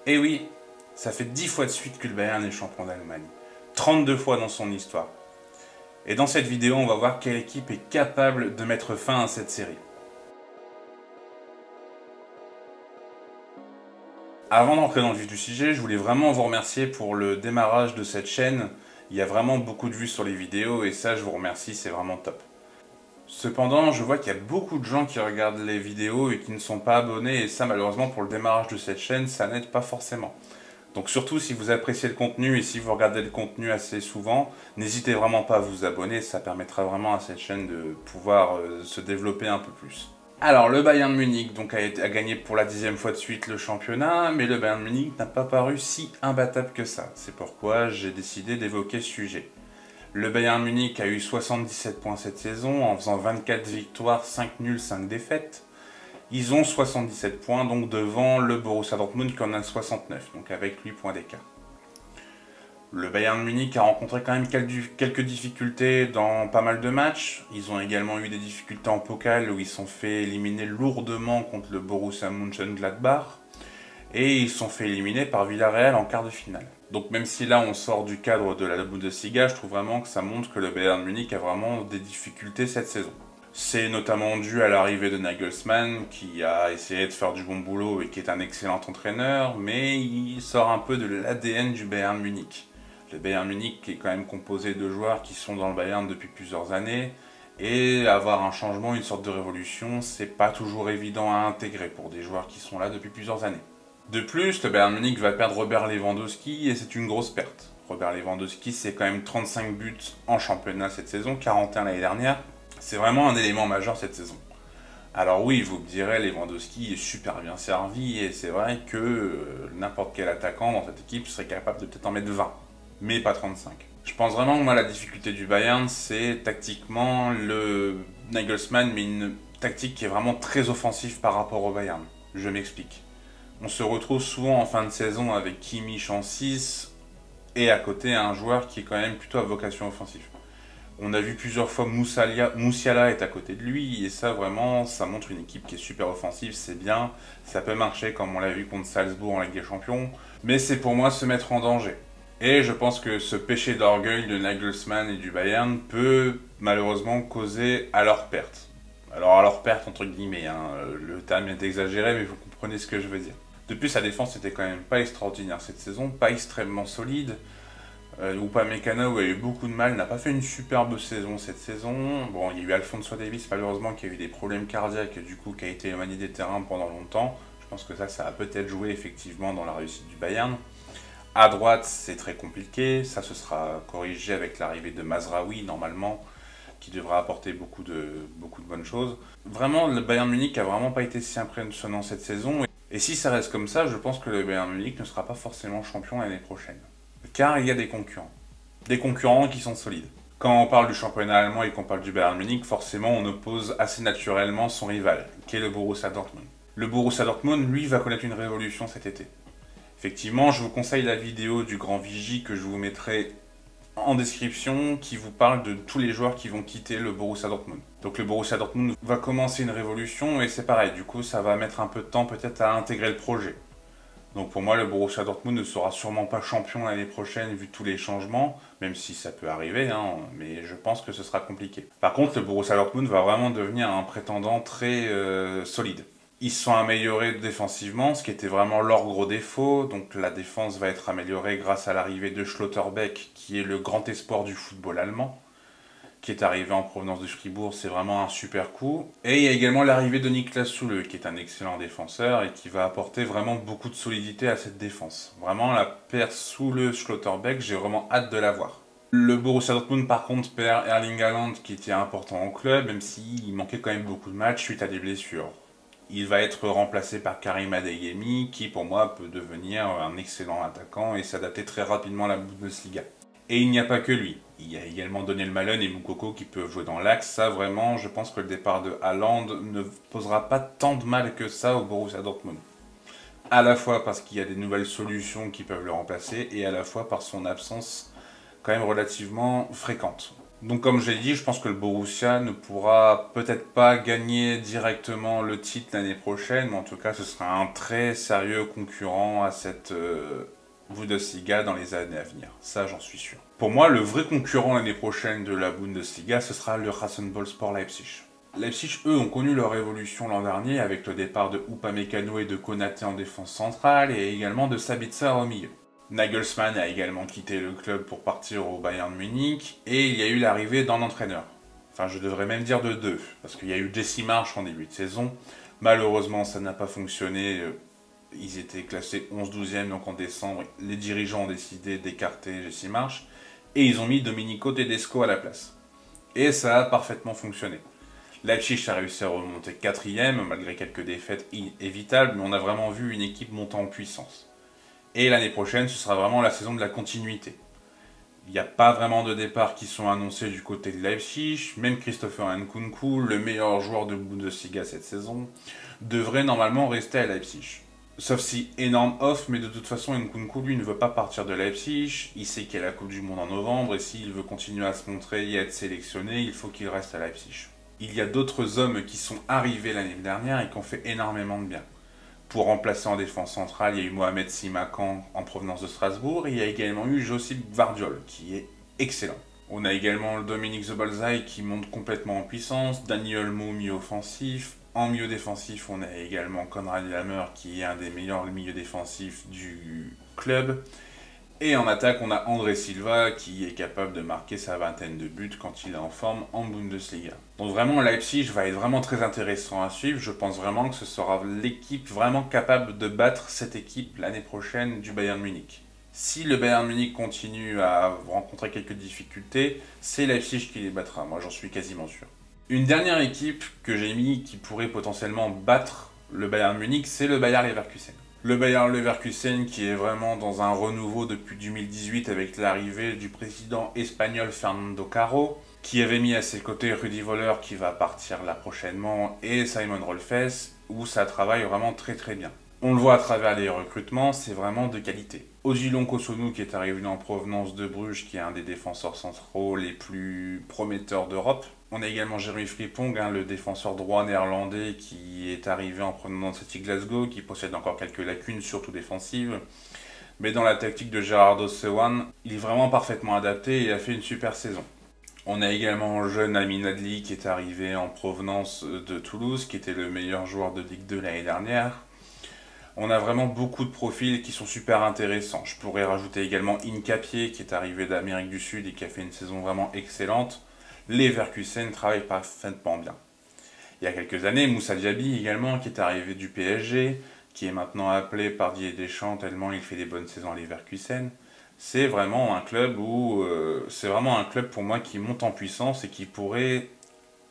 Et oui, ça fait 10 fois de suite que le Bayern est champion d'Allemagne. 32 fois dans son histoire. Et dans cette vidéo, on va voir quelle équipe est capable de mettre fin à cette série. Avant d'entrer dans le vif du sujet, je voulais vraiment vous remercier pour le démarrage de cette chaîne. Il y a vraiment beaucoup de vues sur les vidéos et ça, je vous remercie, c'est vraiment top. Cependant, je vois qu'il y a beaucoup de gens qui regardent les vidéos et qui ne sont pas abonnés et ça, malheureusement, pour le démarrage de cette chaîne, ça n'aide pas forcément. Donc surtout, si vous appréciez le contenu et si vous regardez le contenu assez souvent, n'hésitez vraiment pas à vous abonner, ça permettra vraiment à cette chaîne de pouvoir se développer un peu plus. Alors, le Bayern Munich donc, a gagné pour la 10e fois de suite le championnat, mais le Bayern Munich n'a pas paru si imbattable que ça. C'est pourquoi j'ai décidé d'évoquer ce sujet. Le Bayern Munich a eu 77 points cette saison, en faisant 24 victoires, 5 nuls, 5 défaites. Ils ont 77 points, donc devant le Borussia Dortmund qui en a 69, donc avec 8 points d'écart. Le Bayern Munich a rencontré quand même quelques difficultés dans pas mal de matchs. Ils ont également eu des difficultés en pokal où ils se sont fait éliminer lourdement contre le Borussia Mönchengladbach. Et ils se sont fait éliminer par Villarreal en quart de finale. Donc même si là on sort du cadre de la Bundesliga, je trouve vraiment que ça montre que le Bayern Munich a vraiment des difficultés cette saison. C'est notamment dû à l'arrivée de Nagelsmann qui a essayé de faire du bon boulot et qui est un excellent entraîneur, mais il sort un peu de l'ADN du Bayern Munich. Le Bayern Munich est quand même composé de joueurs qui sont dans le Bayern depuis plusieurs années, et avoir un changement, une sorte de révolution, c'est pas toujours évident à intégrer pour des joueurs qui sont là depuis plusieurs années. De plus, le Bayern Munich va perdre Robert Lewandowski et c'est une grosse perte. Robert Lewandowski, c'est quand même 35 buts en championnat cette saison, 41 l'année dernière. C'est vraiment un élément majeur cette saison. Alors oui, vous me direz, Lewandowski est super bien servi et c'est vrai que n'importe quel attaquant dans cette équipe serait capable de peut-être en mettre 20, mais pas 35. Je pense vraiment que moi, la difficulté du Bayern, c'est tactiquement le Nagelsmann, mais une tactique qui est vraiment très offensive par rapport au Bayern. Je m'explique. On se retrouve souvent en fin de saison avec Kimmich en 6 et à côté un joueur qui est quand même plutôt à vocation offensive. On a vu plusieurs fois Musiala est à côté de lui et ça vraiment ça montre une équipe qui est super offensive, c'est bien, ça peut marcher comme on l'a vu contre Salzbourg en Ligue des Champions, mais c'est pour moi se mettre en danger. Et je pense que ce péché d'orgueil de Nagelsmann et du Bayern peut malheureusement causer à leur perte. Alors à leur perte entre guillemets, hein, le terme est exagéré mais vous comprenez ce que je veux dire. De plus, sa défense n'était quand même pas extraordinaire cette saison, pas extrêmement solide. Upamecano a eu beaucoup de mal, n'a pas fait une superbe saison cette saison. Bon, il y a eu Alphonso Davies malheureusement qui a eu des problèmes cardiaques et du coup qui a été éloigné des terrains pendant longtemps. Je pense que ça a peut-être joué effectivement dans la réussite du Bayern. À droite, c'est très compliqué, ça se sera corrigé avec l'arrivée de Mazraoui normalement, qui devra apporter beaucoup de bonnes choses. Vraiment, le Bayern Munich a vraiment pas été si impressionnant cette saison. Et si ça reste comme ça, je pense que le Bayern Munich ne sera pas forcément champion l'année prochaine. Car il y a des concurrents. Des concurrents qui sont solides. Quand on parle du championnat allemand et qu'on parle du Bayern Munich, forcément on oppose assez naturellement son rival, qui est le Borussia Dortmund. Le Borussia Dortmund, lui, va connaître une révolution cet été. Effectivement, je vous conseille la vidéo du Grand Vigie que je vous mettrai en description qui vous parle de tous les joueurs qui vont quitter le Borussia Dortmund. Donc le Borussia Dortmund va commencer une révolution et c'est pareil, du coup ça va mettre un peu de temps peut-être à intégrer le projet. Donc pour moi le Borussia Dortmund ne sera sûrement pas champion l'année prochaine vu tous les changements, même si ça peut arriver, hein, mais je pense que ce sera compliqué. Par contre le Borussia Dortmund va vraiment devenir un prétendant très solide. Ils se sont améliorés défensivement, ce qui était vraiment leur gros défaut. Donc la défense va être améliorée grâce à l'arrivée de Schlotterbeck, qui est le grand espoir du football allemand, qui est arrivé en provenance de Fribourg. C'est vraiment un super coup. Et il y a également l'arrivée de Niklas Süle, qui est un excellent défenseur et qui va apporter vraiment beaucoup de solidité à cette défense. Vraiment, la paire Süle-Schlotterbeck, j'ai vraiment hâte de la voir. Le Borussia Dortmund, par contre, perd Erling Haaland, qui était important au club, même s'il manquait quand même beaucoup de matchs suite à des blessures. Il va être remplacé par Karim Adeyemi, qui pour moi peut devenir un excellent attaquant et s'adapter très rapidement à la Bundesliga. Et il n'y a pas que lui. Il y a également Daniel Malen et Moukoko qui peuvent jouer dans l'axe. Ça vraiment, je pense que le départ de Haaland ne posera pas tant de mal que ça au Borussia Dortmund. À la fois parce qu'il y a des nouvelles solutions qui peuvent le remplacer et à la fois par son absence quand même relativement fréquente. Donc comme je l'ai dit, je pense que le Borussia ne pourra peut-être pas gagner directement le titre l'année prochaine, mais en tout cas ce sera un très sérieux concurrent à cette Bundesliga dans les années à venir. Ça j'en suis sûr. Pour moi, le vrai concurrent l'année prochaine de la Bundesliga, ce sera le Rasenballsport Leipzig. Leipzig, eux, ont connu leur évolution l'an dernier avec le départ de Upamecano et de Konaté en défense centrale et également de Sabitzer au milieu. Nagelsmann a également quitté le club pour partir au Bayern Munich et il y a eu l'arrivée d'un entraîneur. Enfin, je devrais même dire de deux, parce qu'il y a eu Jesse Marsch en début de saison. Malheureusement, ça n'a pas fonctionné. Ils étaient classés 11-12e, donc en décembre, les dirigeants ont décidé d'écarter Jesse Marsch et ils ont mis Domenico Tedesco à la place. Et ça a parfaitement fonctionné. Leipzig a réussi à remonter 4e, malgré quelques défaites évitables, mais on a vraiment vu une équipe monter en puissance. Et l'année prochaine, ce sera vraiment la saison de la continuité. Il n'y a pas vraiment de départs qui sont annoncés du côté de Leipzig. Même Christopher Nkunku, le meilleur joueur de Bundesliga cette saison, devrait normalement rester à Leipzig. Sauf si énorme off, mais de toute façon Nkunku lui ne veut pas partir de Leipzig. Il sait qu'il y a la Coupe du Monde en novembre et s'il veut continuer à se montrer et à être sélectionné, il faut qu'il reste à Leipzig. Il y a d'autres hommes qui sont arrivés l'année dernière et qui ont fait énormément de bien. Pour remplacer en défense centrale, il y a eu Mohamed Simakan en provenance de Strasbourg et il y a également eu Josip Gvardiol qui est excellent. On a également le Dominic Szoboszlai qui monte complètement en puissance, Dani Olmo milieu offensif. En milieu défensif, on a également Konrad Laimer qui est un des meilleurs milieux défensifs du club. Et en attaque, on a André Silva qui est capable de marquer sa 20aine de buts quand il est en forme en Bundesliga. Donc vraiment, Leipzig va être vraiment très intéressant à suivre. Je pense vraiment que ce sera l'équipe vraiment capable de battre cette équipe l'année prochaine du Bayern Munich. Si le Bayern Munich continue à rencontrer quelques difficultés, c'est Leipzig qui les battra. Moi, j'en suis quasiment sûr. Une dernière équipe que j'ai mis qui pourrait potentiellement battre le Bayern Munich, c'est le Bayer Leverkusen. Le Bayer Leverkusen qui est vraiment dans un renouveau depuis 2018 avec l'arrivée du président espagnol Fernando Caro, qui avait mis à ses côtés Rudi Völler qui va partir là prochainement et Simon Rolfes, où ça travaille vraiment très très bien. On le voit à travers les recrutements, c'est vraiment de qualité. Odilon Kossounou qui est arrivé en provenance de Bruges, qui est un des défenseurs centraux les plus prometteurs d'Europe. On a également Jeremy Frimpong, le défenseur droit néerlandais qui est arrivé en provenance de Celtic Glasgow, qui possède encore quelques lacunes, surtout défensives. Mais dans la tactique de Gerardo Sewan, il est vraiment parfaitement adapté et a fait une super saison. On a également le jeune Amin Adli qui est arrivé en provenance de Toulouse, qui était le meilleur joueur de Ligue 2 l'année dernière. On a vraiment beaucoup de profils qui sont super intéressants. Je pourrais rajouter également Hincapié qui est arrivé d'Amérique du Sud et qui a fait une saison vraiment excellente. Les Leverkusen travaillent parfaitement bien. Il y a quelques années, Moussa Diaby également qui est arrivé du PSG, qui est maintenant appelé par Didier Deschamps tellement il fait des bonnes saisons à Leverkusen. C'est vraiment un club pour moi qui monte en puissance et qui pourrait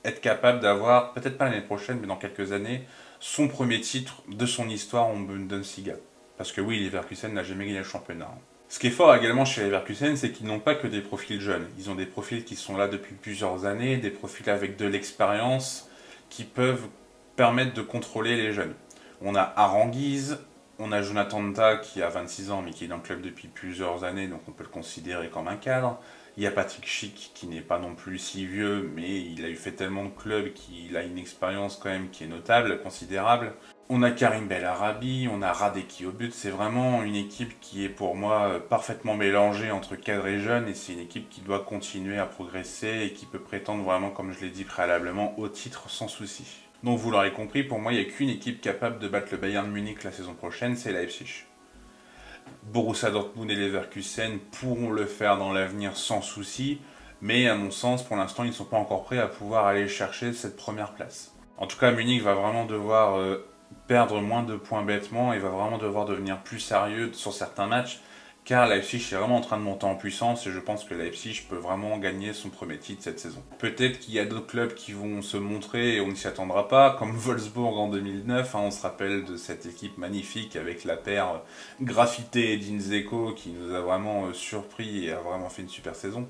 être capable d'avoir, peut-être pas l'année prochaine, mais dans quelques années, son premier titre de son histoire en Bundesliga. Parce que oui, Leverkusen n'a jamais gagné le championnat. Ce qui est fort également chez Leverkusen, c'est qu'ils n'ont pas que des profils jeunes. Ils ont des profils qui sont là depuis plusieurs années, des profils avec de l'expérience, qui peuvent permettre de contrôler les jeunes. On a Aranguiz, on a Jonathan Tah qui a 26 ans, mais qui est dans le club depuis plusieurs années, donc on peut le considérer comme un cadre. Il y a Patrick Schick qui n'est pas non plus si vieux, mais il a eu fait tellement de clubs qu'il a une expérience quand même qui est notable, considérable. On a Karim Bellarabi, on a Radeki au but. C'est vraiment une équipe qui est pour moi parfaitement mélangée entre cadres et jeunes, et c'est une équipe qui doit continuer à progresser et qui peut prétendre vraiment, comme je l'ai dit préalablement, au titre sans souci. Donc vous l'aurez compris, pour moi il n'y a qu'une équipe capable de battre le Bayern Munich la saison prochaine, c'est Leipzig. Borussia Dortmund et Leverkusen pourront le faire dans l'avenir sans souci, mais à mon sens, pour l'instant, ils ne sont pas encore prêts à pouvoir aller chercher cette première place. En tout cas, Munich va vraiment devoir perdre moins de points bêtement et va vraiment devoir devenir plus sérieux sur certains matchs, car Leipzig est vraiment en train de monter en puissance et je pense que Leipzig peut vraiment gagner son premier titre cette saison. Peut-être qu'il y a d'autres clubs qui vont se montrer et on ne s'y attendra pas, comme Wolfsburg en 2009, on se rappelle de cette équipe magnifique avec la paire Graffité et Dzeko qui nous a vraiment surpris et a vraiment fait une super saison.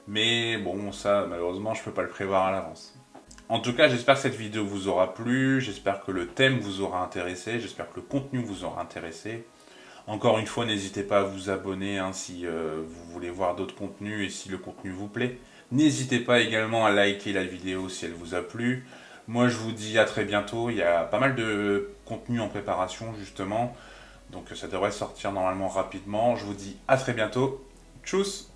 Mais bon, ça malheureusement je ne peux pas le prévoir à l'avance. En tout cas, j'espère que cette vidéo vous aura plu, j'espère que le thème vous aura intéressé, j'espère que le contenu vous aura intéressé. Encore une fois, n'hésitez pas à vous abonner si vous voulez voir d'autres contenus et si le contenu vous plaît. N'hésitez pas également à liker la vidéo si elle vous a plu. Moi je vous dis à très bientôt, il y a pas mal de contenu en préparation justement, donc ça devrait sortir normalement rapidement. Je vous dis à très bientôt, tchuss!